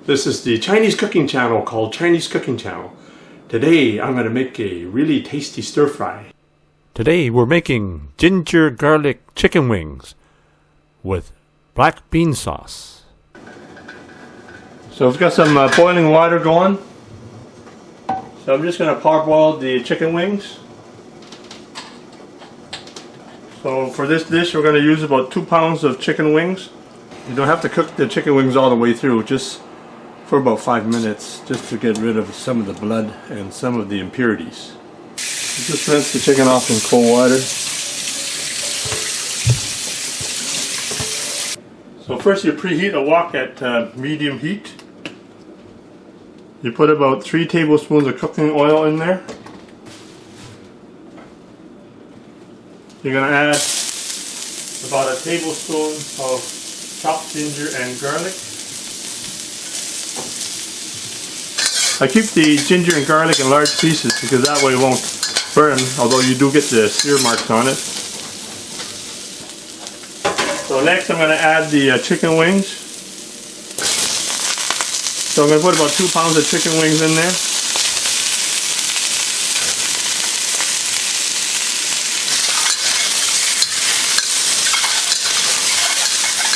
This is the Chinese cooking channel called Chinese Cooking Channel. Today I'm going to make a really tasty stir fry. Today we're making ginger garlic chicken wings with black bean sauce. So I've got some boiling water going. So I'm just going to parboil the chicken wings. So for this dish we're going to use about 2 pounds of chicken wings. You don't have to cook the chicken wings all the way through, just for about 5 minutes, just to get rid of some of the blood and some of the impurities. Just rinse the chicken off in cold water. So first you preheat a wok at medium heat. You put about 3 tablespoons of cooking oil in there. You're going to add about a tablespoon of chopped ginger and garlic. I keep the ginger and garlic in large pieces because that way it won't burn, although you do get the sear marks on it. So next I'm going to add the chicken wings. So I'm going to put about 2 pounds of chicken wings in there.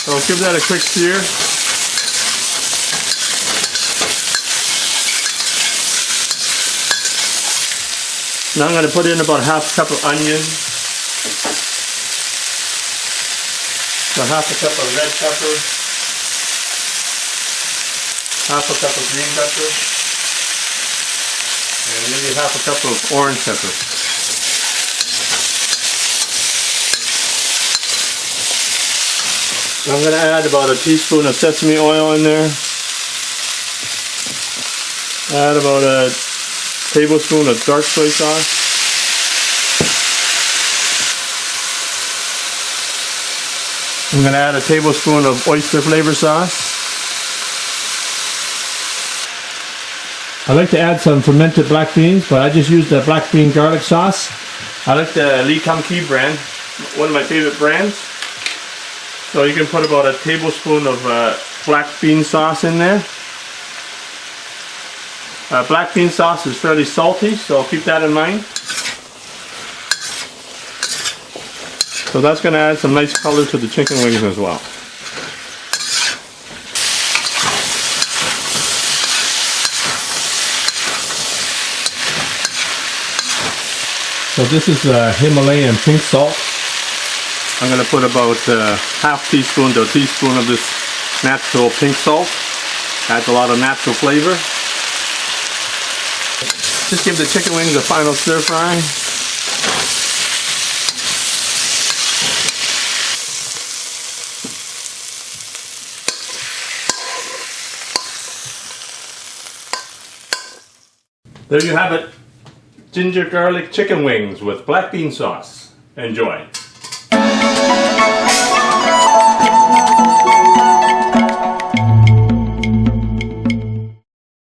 So I'll give that a quick sear. Now I'm going to put in about ½ cup of onion, about ½ cup of red pepper, ½ cup of green pepper, and maybe ½ cup of orange pepper. I'm going to add about a teaspoon of sesame oil in there. Add about a tablespoon of dark soy sauce. I'm going to add a tablespoon of oyster flavor sauce. I like to add some fermented black beans, but I just use the black bean garlic sauce. I like the Lee Kum Kee brand, one of my favorite brands. So you can put about a tablespoon of black bean sauce in there. Black bean sauce is fairly salty, so keep that in mind. So that's going to add some nice color to the chicken wings as well. So this is Himalayan pink salt. I'm going to put about ½ teaspoon to a teaspoon of this natural pink salt. Adds a lot of natural flavor. Just give the chicken wings a final stir fry. There you have it. Ginger garlic chicken wings with black bean sauce. Enjoy.